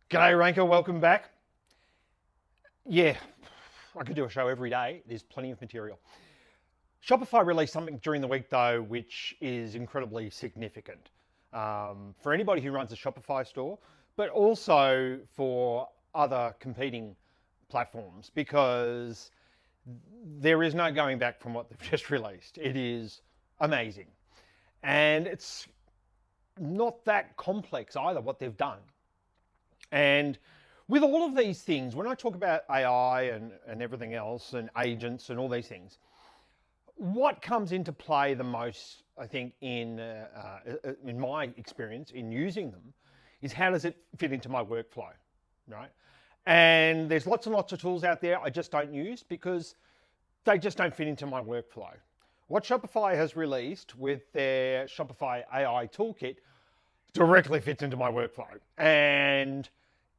G'day Ranker, welcome back. Yeah, I could do a show every day. There's plenty of material. Shopify released something during the week though, which is incredibly significant for anybody who runs a Shopify store, but also for other competing platforms because there is no going back from what they've just released. It is amazing. And it's not that complex either, what they've done. And with all of these things, when I talk about AI and everything else and agents and all these things, what comes into play the most, I think, in my experience in using them is how does it fit into my workflow, right? And there's lots and lots of tools out there I just don't use because they just don't fit into my workflow. What Shopify has released with their Shopify AI Toolkit directly fits into my workflow. And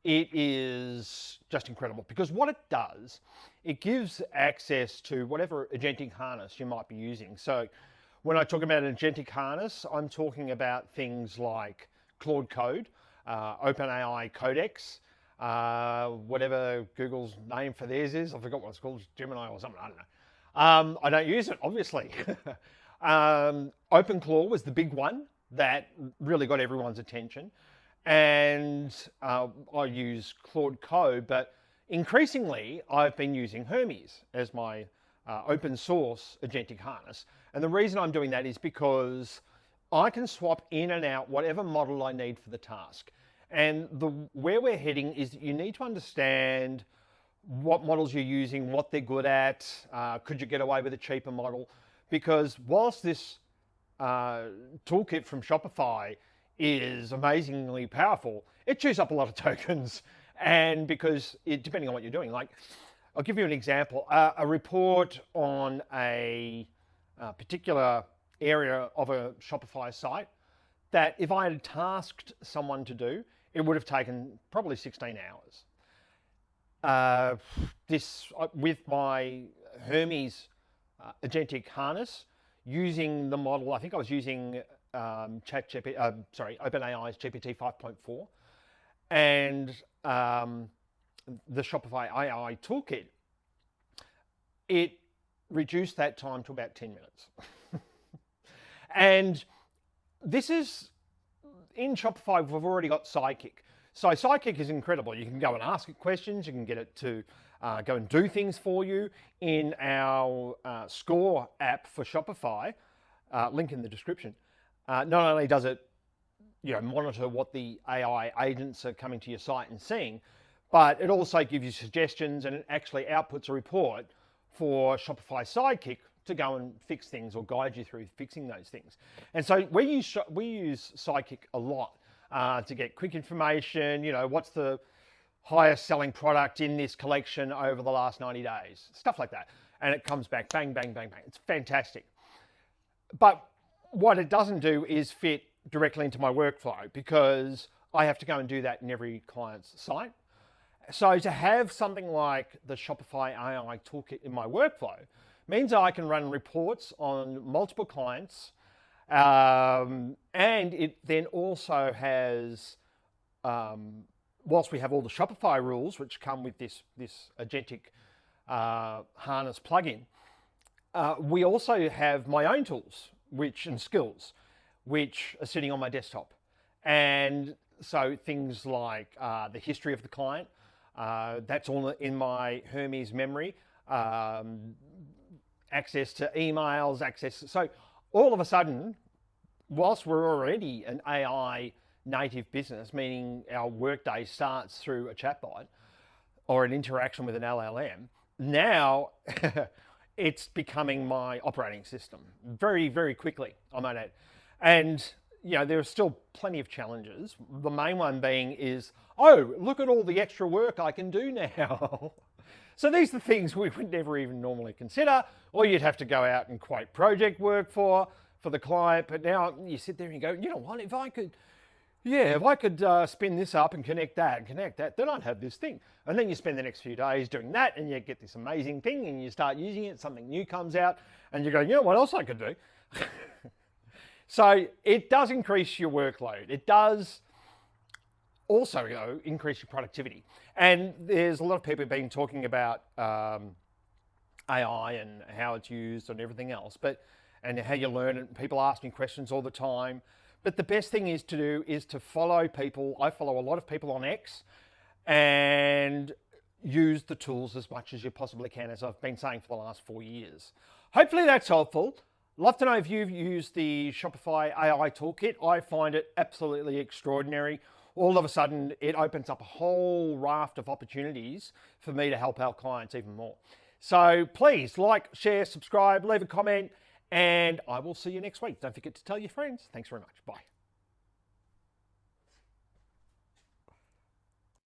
it is just incredible because what it does, it gives access to whatever agentic harness you might be using. So when I talk about an agentic harness, I'm talking about things like Claude Code, OpenAI Codex, whatever Google's name for theirs is. I forgot what it's called, Gemini or something, I don't know. I don't use it, obviously. OpenClaw was the big one that really got everyone's attention. And I use Claude Code, but increasingly I've been using Hermes as my open source agentic harness. And the reason I'm doing that is because I can swap in and out whatever model I need for the task. And where we're heading is that you need to understand what models you're using, what they're good at, could you get away with a cheaper model? Because whilst this toolkit from Shopify is amazingly powerful, it chews up a lot of tokens. And because depending on what you're doing, like I'll give you an example, a report on a particular area of a Shopify site that if I had tasked someone to do, it would have taken probably 16 hours. With my Hermes agentic harness, using the model, I think I was using OpenAI's GPT 5.4 and the Shopify AI Toolkit, it reduced that time to about 10 minutes. And this is, in Shopify, we've already got Sidekick. So Sidekick is incredible. You can go and ask it questions, you can get it to go and do things for you. In our Score app for Shopify, link in the description, not only does it monitor what the AI agents are coming to your site and seeing, but it also gives you suggestions and it actually outputs a report for Shopify Sidekick to go and fix things or guide you through fixing those things. And so we use Sidekick a lot to get quick information, what's the highest selling product in this collection over the last 90 days, stuff like that. And it comes back, bang, bang, bang, bang. It's fantastic. But what it doesn't do is fit directly into my workflow because I have to go and do that in every client's site. So to have something like the Shopify AI Toolkit in my workflow means I can run reports on multiple clients. And it then also has, whilst we have all the Shopify rules, which come with this agentic harness plugin, we also have my own tools and skills, which are sitting on my desktop. And so things like the history of the client, that's all in my Hermes memory, access to emails, so all of a sudden, whilst we're already an AI native business, meaning our workday starts through a chatbot or an interaction with an LLM, now it's becoming my operating system very, very quickly, I might add. And there are still plenty of challenges. The main one being is, oh, look at all the extra work I can do now. So these are the things we would never even normally consider, or you'd have to go out and quote project work for the client. But now you sit there and you go, you know what, if I could spin this up and connect that, then I'd have this thing. And then you spend the next few days doing that and you get this amazing thing and you start using it, something new comes out and you go, you know what else I could do? So it does increase your workload. It does also, increase your productivity. And there's a lot of people who've been talking about AI and how it's used and everything else, and how you learn it. People ask me questions all the time. But the best thing is to do is to follow people. I follow a lot of people on X and use the tools as much as you possibly can, as I've been saying for the last 4 years. Hopefully that's helpful. Love to know if you've used the Shopify AI Toolkit. I find it absolutely extraordinary. All of a sudden, it opens up a whole raft of opportunities for me to help our clients even more. So please like, share, subscribe, leave a comment, and I will see you next week. Don't forget to tell your friends. Thanks very much. Bye.